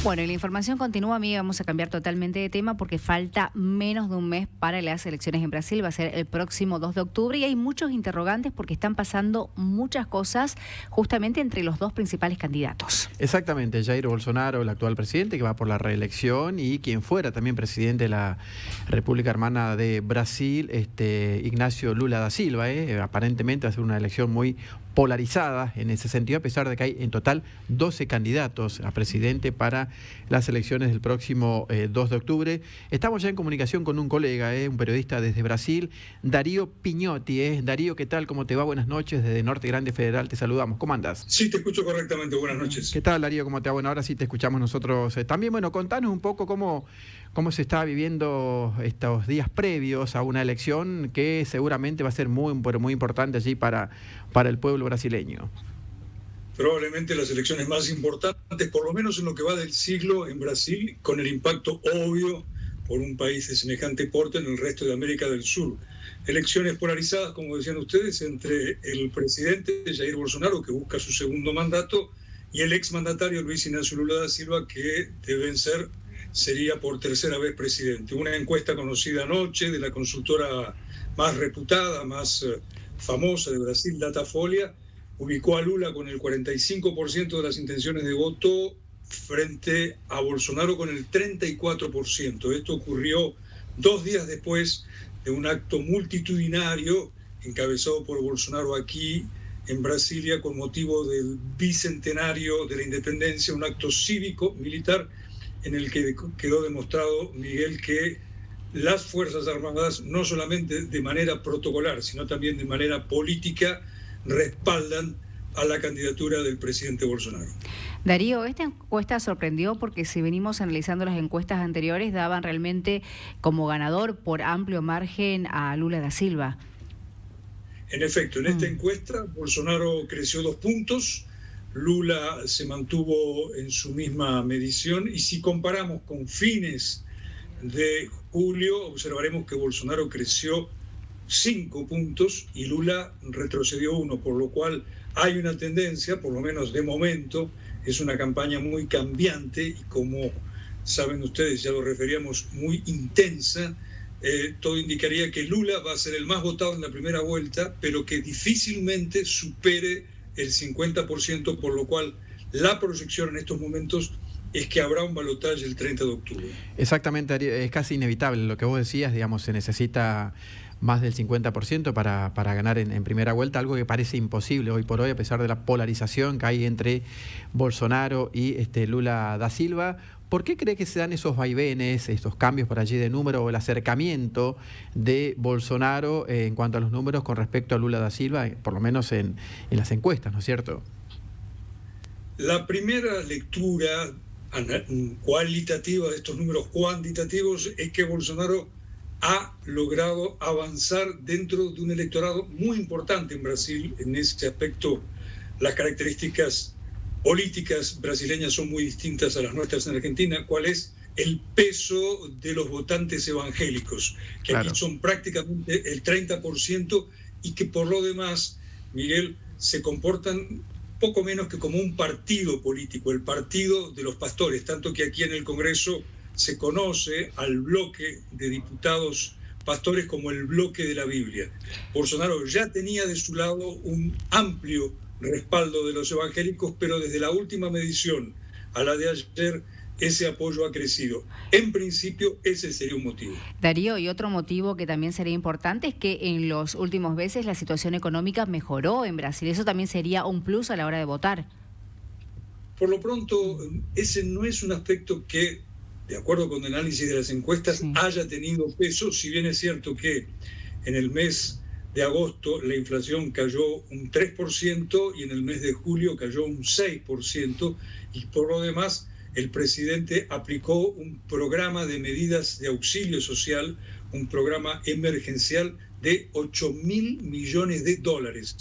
Bueno, y la información continúa, amiga. Vamos a cambiar totalmente de tema porque falta menos de un mes para las elecciones en Brasil. Va a ser el próximo 2 de octubre y hay muchos interrogantes porque están pasando muchas cosas justamente entre los dos principales candidatos. Exactamente, Jair Bolsonaro, el actual presidente que va por la reelección, y quien fuera también presidente de la República Hermana de Brasil, Ignacio Lula da Silva. Aparentemente va a ser una elección muy polarizada en ese sentido, a pesar de que hay en total 12 candidatos a presidente para las elecciones del próximo 2 de octubre. Estamos ya en comunicación con un colega, un periodista desde Brasil, Darío Piñotti. Darío, ¿qué tal? ¿Cómo te va? Buenas noches, desde Norte Grande Federal te saludamos. ¿Cómo andás? Sí, te escucho correctamente. Buenas noches. ¿Qué tal, Darío? ¿Cómo te va? Bueno, ahora sí te escuchamos nosotros también. Bueno, contanos un poco cómo se está viviendo estos días previos a una elección que seguramente va a ser muy importante allí para el pueblo brasileño. Probablemente las elecciones más importantes, por lo menos en lo que va del siglo en Brasil, con el impacto obvio por un país de semejante porte en el resto de América del Sur. Elecciones polarizadas, como decían ustedes, entre el presidente Jair Bolsonaro, que busca su segundo mandato, y el exmandatario Luis Ignacio Lula da Silva, que sería por tercera vez presidente. Una encuesta conocida anoche de la consultora más reputada, más famosa de Brasil, Datafolha, ubicó a Lula con el 45% de las intenciones de voto frente a Bolsonaro con el 34%. Esto ocurrió 2 días después de un acto multitudinario encabezado por Bolsonaro aquí en Brasilia con motivo del bicentenario de la independencia, un acto cívico-militar en el que quedó demostrado, Miguel, que las Fuerzas Armadas, no solamente de manera protocolar, sino también de manera política, respaldan a la candidatura del presidente Bolsonaro. Darío, esta encuesta sorprendió porque si venimos analizando las encuestas anteriores, daban realmente como ganador por amplio margen a Lula da Silva. En efecto, en esta encuesta, Bolsonaro creció 2 puntos, Lula se mantuvo en su misma medición, y si comparamos con fines de julio, observaremos que Bolsonaro creció 5 puntos y Lula retrocedió 1, por lo cual hay una tendencia, por lo menos de momento, es una campaña muy cambiante y, como saben ustedes, ya lo referíamos, muy intensa. Todo indicaría que Lula va a ser el más votado en la primera vuelta, pero que difícilmente supere el 50%, por lo cual la proyección en estos momentos es que habrá un balotaje el 30 de octubre. Exactamente, es casi inevitable lo que vos decías, digamos, se necesita más del 50% para ganar en primera vuelta, algo que parece imposible hoy por hoy, a pesar de la polarización que hay entre Bolsonaro y Lula da Silva. ¿Por qué cree que se dan esos vaivenes, estos cambios por allí de número, o el acercamiento de Bolsonaro en cuanto a los números con respecto a Lula da Silva, por lo menos en las encuestas, ¿no es cierto? La primera lectura cualitativa de estos números cuantitativos es que Bolsonaro ha logrado avanzar dentro de un electorado muy importante en Brasil. En ese aspecto, las características políticas brasileñas son muy distintas a las nuestras en Argentina. ¿Cuál es el peso de los votantes evangélicos? Que claro, aquí son prácticamente el 30%, y que por lo demás, Miguel, se comportan poco menos que como un partido político, el partido de los pastores, tanto que aquí en el Congreso se conoce al bloque de diputados pastores como el bloque de la Biblia. Bolsonaro ya tenía de su lado un amplio respaldo de los evangélicos, pero desde la última medición a la de ayer, ese apoyo ha crecido. En principio, ese sería un motivo. Darío, y otro motivo que también sería importante es que en los últimos meses la situación económica mejoró en Brasil. Eso también sería un plus a la hora de votar. Por lo pronto, ese no es un aspecto que, de acuerdo con el análisis de las encuestas, haya tenido peso, si bien es cierto que en el mes de agosto la inflación cayó un 3% y en el mes de julio cayó un 6%, y por lo demás el presidente aplicó un programa de medidas de auxilio social, un programa emergencial de $8.000 millones.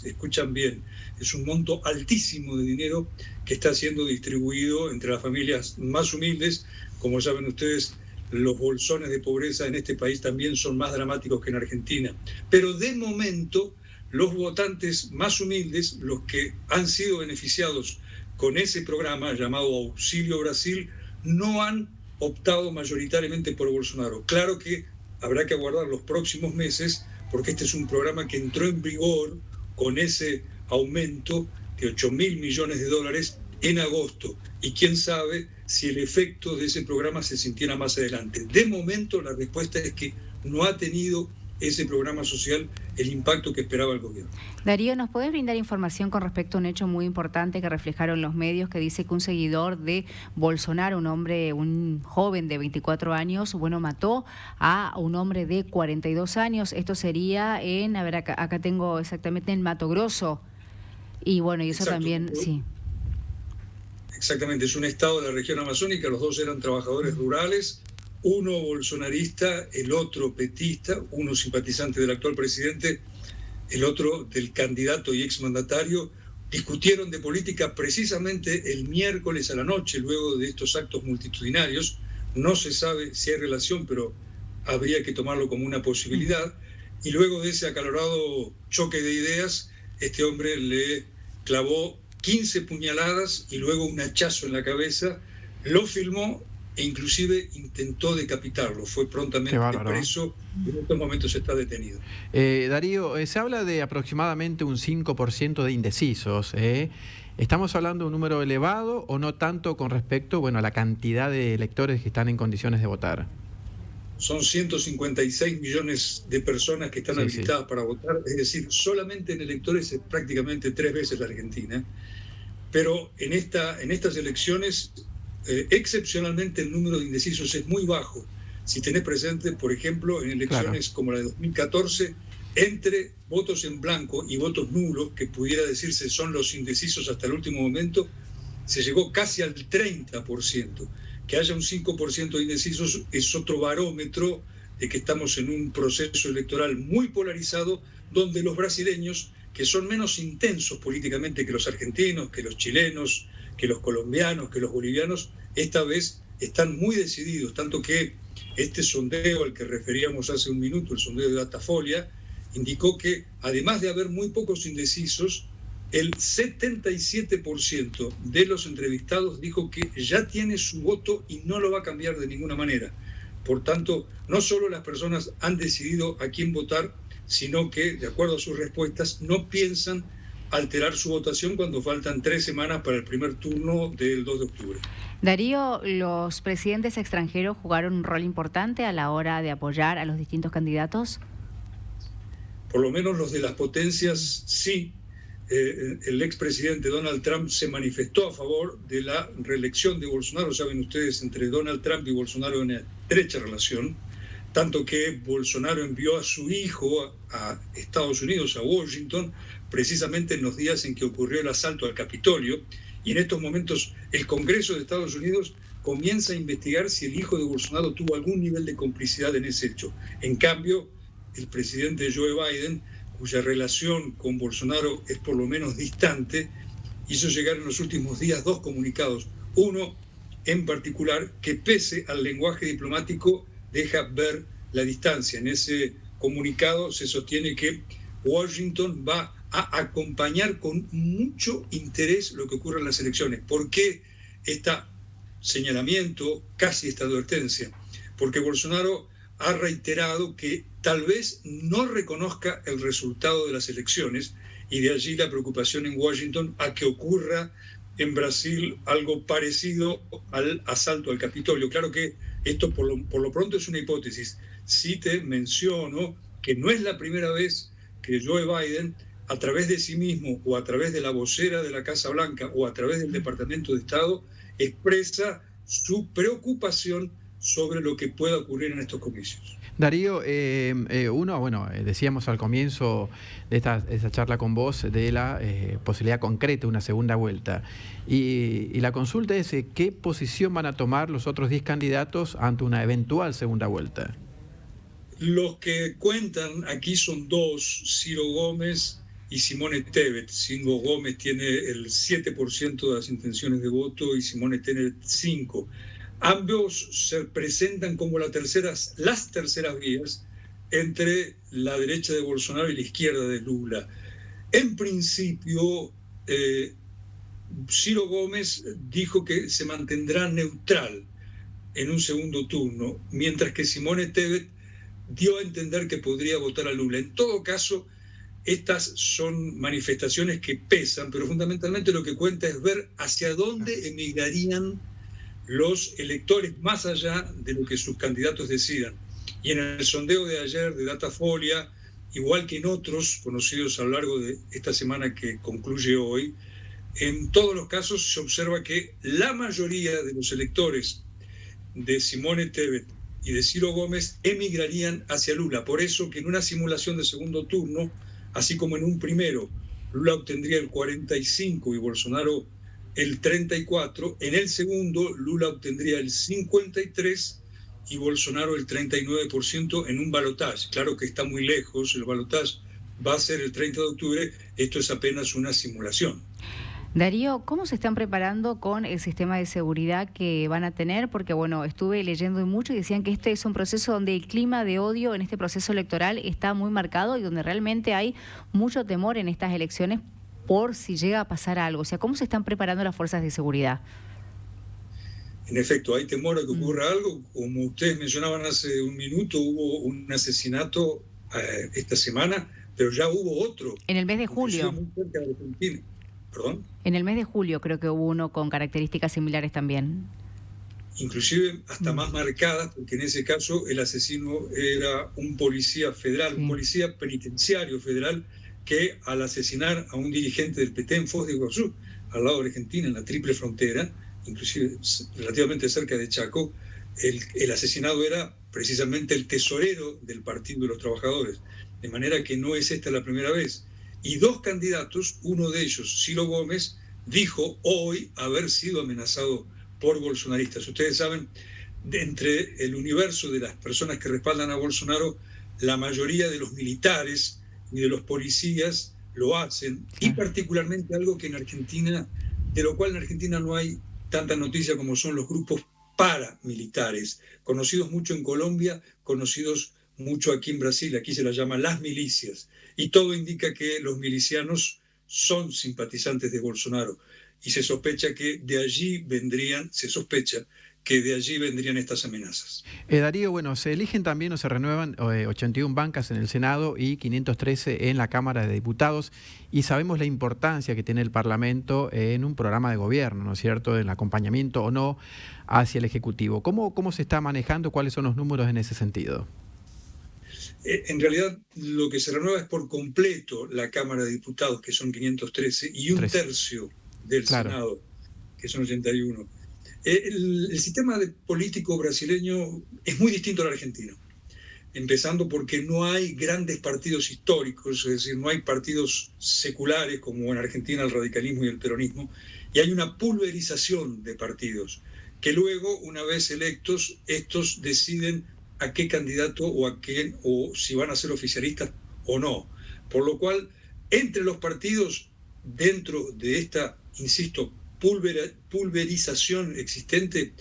Escuchan bien, es un monto altísimo de dinero que está siendo distribuido entre las familias más humildes. Como saben ustedes, los bolsones de pobreza en este país también son más dramáticos que en Argentina. Pero de momento, los votantes más humildes, los que han sido beneficiados con ese programa llamado Auxilio Brasil, no han optado mayoritariamente por Bolsonaro. Claro que habrá que aguardar los próximos meses, porque este es un programa que entró en vigor con ese aumento de 8.000 millones de dólares en agosto. Y quién sabe si el efecto de ese programa se sintiera más adelante. De momento, la respuesta es que no ha tenido ese programa social el impacto que esperaba el gobierno. Darío, ¿nos podés brindar información con respecto a un hecho muy importante que reflejaron los medios, que dice que un seguidor de Bolsonaro, un joven de 24 años, mató a un hombre de 42 años? Esto sería en, acá tengo exactamente, en Mato Grosso. Y y eso Exacto. también, sí. Exactamente, es un estado de la región amazónica, los dos eran trabajadores rurales, uno bolsonarista, el otro petista, uno simpatizante del actual presidente, el otro del candidato y exmandatario. Discutieron de política precisamente el miércoles a la noche, luego de estos actos multitudinarios. No se sabe si hay relación, pero habría que tomarlo como una posibilidad. Y luego de ese acalorado choque de ideas, este hombre le clavó 15 puñaladas y luego un hachazo en la cabeza, lo filmó e inclusive intentó decapitarlo. Fue prontamente preso y en estos momentos está detenido. Darío, se habla de aproximadamente un 5% de indecisos. ¿Estamos hablando de un número elevado o no tanto con respecto a la cantidad de electores que están en condiciones de votar? Son 156 millones de personas que están habilitadas para votar, es decir, solamente en electores es prácticamente 3 veces la Argentina. Pero en estas elecciones, excepcionalmente el número de indecisos es muy bajo. Si tenés presente, por ejemplo, en elecciones como la de 2014, entre votos en blanco y votos nulos, que pudiera decirse son los indecisos hasta el último momento, se llegó casi al 30%. Que haya un 5% de indecisos es otro barómetro de que estamos en un proceso electoral muy polarizado, donde los brasileños, que son menos intensos políticamente que los argentinos, que los chilenos, que los colombianos, que los bolivianos, esta vez están muy decididos, tanto que este sondeo al que referíamos hace un minuto, el sondeo de Datafolia, indicó que además de haber muy pocos indecisos, el 77% de los entrevistados dijo que ya tiene su voto y no lo va a cambiar de ninguna manera. Por tanto, no solo las personas han decidido a quién votar, sino que, de acuerdo a sus respuestas, no piensan alterar su votación cuando faltan 3 semanas para el primer turno del 2 de octubre. Darío, ¿los presidentes extranjeros jugaron un rol importante a la hora de apoyar a los distintos candidatos? Por lo menos los de las potencias, sí. El expresidente Donald Trump se manifestó a favor de la reelección de Bolsonaro. Saben ustedes, entre Donald Trump y Bolsonaro hay una estrecha relación, tanto que Bolsonaro envió a su hijo a Estados Unidos, a Washington, precisamente en los días en que ocurrió el asalto al Capitolio, y en estos momentos el Congreso de Estados Unidos comienza a investigar si el hijo de Bolsonaro tuvo algún nivel de complicidad en ese hecho. En cambio, el presidente Joe Biden, cuya relación con Bolsonaro es por lo menos distante, hizo llegar en los últimos días 2 comunicados. Uno, en particular, que pese al lenguaje diplomático, deja ver la distancia. En ese comunicado se sostiene que Washington va a acompañar con mucho interés lo que ocurre en las elecciones. ¿Por qué este señalamiento, casi esta advertencia? Porque Bolsonaro ha reiterado que tal vez no reconozca el resultado de las elecciones, y de allí la preocupación en Washington a que ocurra en Brasil algo parecido al asalto al Capitolio. Claro que esto por lo pronto es una hipótesis. Sí te menciono que no es la primera vez que Joe Biden, a través de sí mismo o a través de la vocera de la Casa Blanca o a través del Departamento de Estado, expresa su preocupación sobre lo que pueda ocurrir en estos comicios. Darío, decíamos al comienzo de esta charla con vos de la posibilidad concreta de una segunda vuelta. Y la consulta es, ¿qué posición van a tomar los otros 10 candidatos ante una eventual segunda vuelta? Los que cuentan aquí son 2, Ciro Gómez y Simone Tebet. Ciro Gómez tiene el 7% de las intenciones de voto y Simone Tebet 5%. Ambos se presentan como las terceras vías entre la derecha de Bolsonaro y la izquierda de Lula. En principio, Ciro Gómez dijo que se mantendrá neutral, en un segundo turno, mientras que Simone Tebet dio a entender que podría votar a Lula. En todo caso, estas son manifestaciones que pesan, pero fundamentalmente lo que cuenta es ver hacia dónde emigrarían los electores más allá de lo que sus candidatos decidan. Y en el sondeo de ayer de Datafolia, igual que en otros conocidos a lo largo de esta semana que concluye hoy, en todos los casos se observa que la mayoría de los electores de Simone Tebet y de Ciro Gómez emigrarían hacia Lula. Por eso que en una simulación de segundo turno, así como en un primero, Lula obtendría el 45% y Bolsonaro el 34%, en el segundo Lula obtendría el 53% y Bolsonaro el 39% en un balotaje. Claro que está muy lejos, el balotaje va a ser el 30 de octubre, esto es apenas una simulación. Darío, ¿cómo se están preparando con el sistema de seguridad que van a tener? Porque, bueno, estuve leyendo mucho y decían que este es un proceso donde el clima de odio en este proceso electoral está muy marcado y donde realmente hay mucho temor en estas elecciones por si llega a pasar algo. O sea, ¿cómo se están preparando las fuerzas de seguridad? En efecto, hay temor a que ocurra algo. Como ustedes mencionaban hace un minuto, hubo un asesinato esta semana, pero ya hubo otro. En el mes de julio. Muy cerca de Argentina. ¿Perdón? En el mes de julio creo que hubo uno con características similares también. Inclusive hasta más marcadas, porque en ese caso el asesino era un policía federal, un policía penitenciario federal, que al asesinar a un dirigente del PT en Foz de Iguazú, al lado de Argentina, en la triple frontera, inclusive relativamente cerca de Chaco, el asesinado era precisamente el tesorero del Partido de los Trabajadores. De manera que no es esta la primera vez. Y dos candidatos, uno de ellos, Ciro Gómez, dijo hoy haber sido amenazado por bolsonaristas. Ustedes saben, entre el universo de las personas que respaldan a Bolsonaro, la mayoría de los militares y de los policías lo hacen, y particularmente algo que en Argentina, de lo cual en Argentina no hay tanta noticia como son los grupos paramilitares, conocidos mucho en Colombia, conocidos mucho aquí en Brasil, aquí se las llama las milicias, y todo indica que los milicianos son simpatizantes de Bolsonaro, y se sospecha que de allí vendrían estas amenazas. Darío, bueno, se eligen también o se renuevan 81 bancas en el Senado y 513 en la Cámara de Diputados, y sabemos la importancia que tiene el Parlamento en un programa de gobierno, ¿no es cierto?, en el acompañamiento o no hacia el Ejecutivo. ¿Cómo se está manejando? ¿Cuáles son los números en ese sentido? En realidad, lo que se renueva es por completo la Cámara de Diputados, que son 513, y un tercio del Senado, que son 81. El sistema político brasileño es muy distinto al argentino, empezando porque no hay grandes partidos históricos, es decir, no hay partidos seculares como en Argentina el radicalismo y el peronismo, y hay una pulverización de partidos, que luego, una vez electos, estos deciden a qué candidato o a quién, o si van a ser oficialistas o no. Por lo cual, entre los partidos, dentro de esta, insisto, pulverización existente,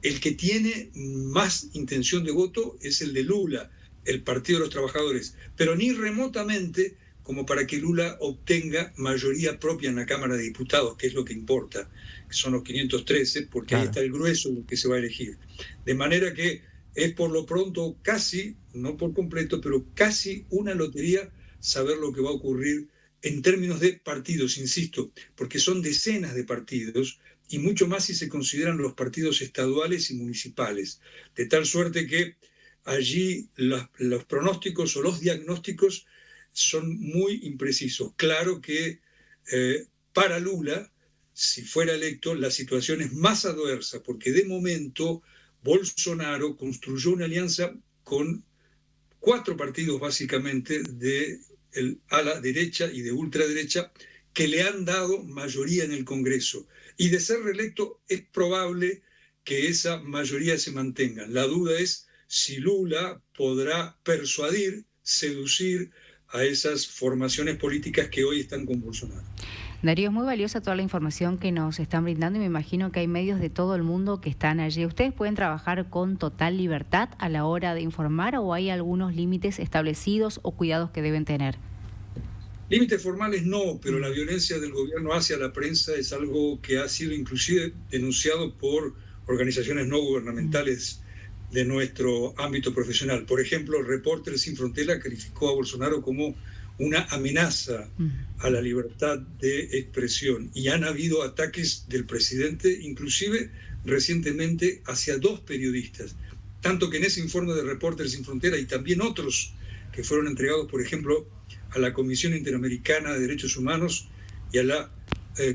el que tiene más intención de voto es el de Lula, el Partido de los Trabajadores, pero ni remotamente como para que Lula obtenga mayoría propia en la Cámara de Diputados, que es lo que importa, que son los 513, porque ahí está el grueso de lo que se va a elegir. De manera que es por lo pronto casi, no por completo, pero casi una lotería saber lo que va a ocurrir en términos de partidos, insisto, porque son decenas de partidos y mucho más si se consideran los partidos estaduales y municipales, de tal suerte que allí los pronósticos o los diagnósticos son muy imprecisos. Claro que para Lula, si fuera electo, la situación es más adversa, porque de momento Bolsonaro construyó una alianza con 4 partidos básicamente de a la derecha y de ultraderecha que le han dado mayoría en el Congreso. Y de ser reelecto es probable que esa mayoría se mantenga. La duda es si Lula podrá persuadir, seducir a esas formaciones políticas que hoy están con Bolsonaro. Darío, es muy valiosa toda la información que nos están brindando y me imagino que hay medios de todo el mundo que están allí. ¿Ustedes pueden trabajar con total libertad a la hora de informar o hay algunos límites establecidos o cuidados que deben tener? Límites formales no, pero la violencia del gobierno hacia la prensa es algo que ha sido inclusive denunciado por organizaciones no gubernamentales de nuestro ámbito profesional. Por ejemplo, Reporteros Sin Fronteras calificó a Bolsonaro como una amenaza a la libertad de expresión, y han habido ataques del presidente, inclusive recientemente, hacia 2 periodistas, tanto que en ese informe de Reporteros Sin Fronteras y también otros que fueron entregados, por ejemplo, a la Comisión Interamericana de Derechos Humanos y a la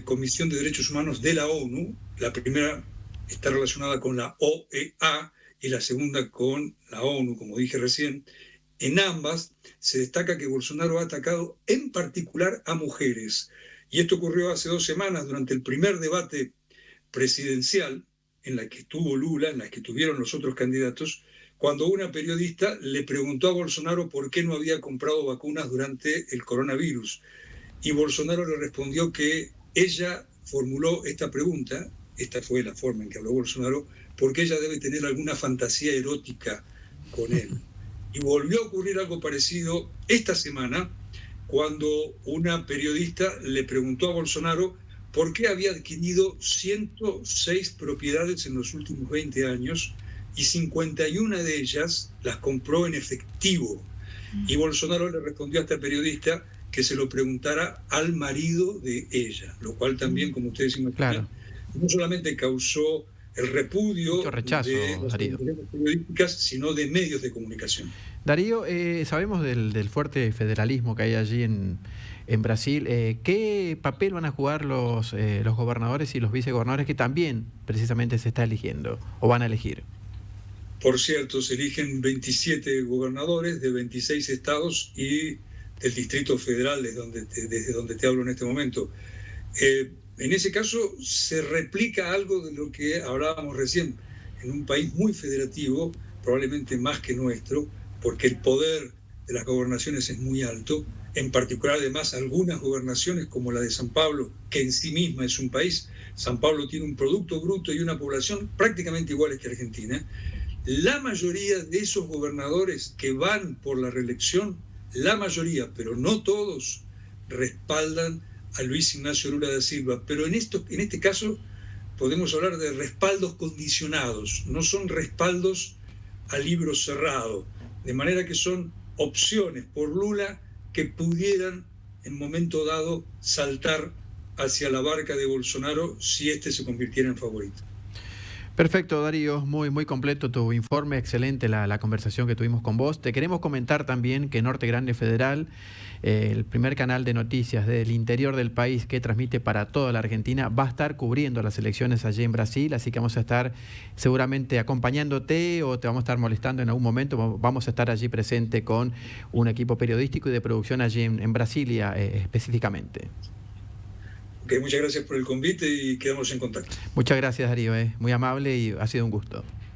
Comisión de Derechos Humanos de la ONU. La primera está relacionada con la OEA y la segunda con la ONU, como dije recién. En ambas se destaca que Bolsonaro ha atacado en particular a mujeres. Y esto ocurrió hace 2 semanas, durante el primer debate presidencial, en la que estuvo Lula, en la que estuvieron los otros candidatos, cuando una periodista le preguntó a Bolsonaro por qué no había comprado vacunas durante el coronavirus. Y Bolsonaro le respondió que ella formuló esta pregunta, esta fue la forma en que habló Bolsonaro, porque ella debe tener alguna fantasía erótica con él. Y volvió a ocurrir algo parecido esta semana, cuando una periodista le preguntó a Bolsonaro por qué había adquirido 106 propiedades en los últimos 20 años y 51 de ellas las compró en efectivo. Y Bolsonaro le respondió a esta periodista que se lo preguntara al marido de ella, lo cual también, como ustedes imaginan, no solamente causó el repudio rechazo, de las periodísticas, sino de medios de comunicación. Darío, sabemos del fuerte federalismo que hay allí en Brasil. ¿Qué papel van a jugar los gobernadores y los vicegobernadores que también precisamente se está eligiendo o van a elegir? Por cierto, se eligen 27 gobernadores de 26 estados y del Distrito Federal, desde donde te hablo en este momento. En ese caso se replica algo de lo que hablábamos recién, en un país muy federativo, probablemente más que nuestro, porque el poder de las gobernaciones es muy alto, en particular además algunas gobernaciones como la de San Pablo, que en sí misma es un país. San Pablo tiene un producto bruto y una población prácticamente iguales que Argentina. La mayoría de esos gobernadores que van por la reelección, la mayoría, pero no todos, respaldan a Luis Ignacio Lula da Silva. Pero en este caso podemos hablar de respaldos condicionados, no son respaldos a libro cerrado, de manera que son opciones por Lula que pudieran en momento dado saltar hacia la barca de Bolsonaro si este se convirtiera en favorito. Perfecto, Darío, muy completo tu informe, excelente la conversación que tuvimos con vos. Te queremos comentar también que Norte Grande Federal, el primer canal de noticias del interior del país que transmite para toda la Argentina, va a estar cubriendo las elecciones allí en Brasil, así que vamos a estar seguramente acompañándote o te vamos a estar molestando en algún momento. Vamos a estar allí presente con un equipo periodístico y de producción allí en Brasilia específicamente. Okay, muchas gracias por el convite y quedamos en contacto. Muchas gracias, Darío, muy amable y ha sido un gusto.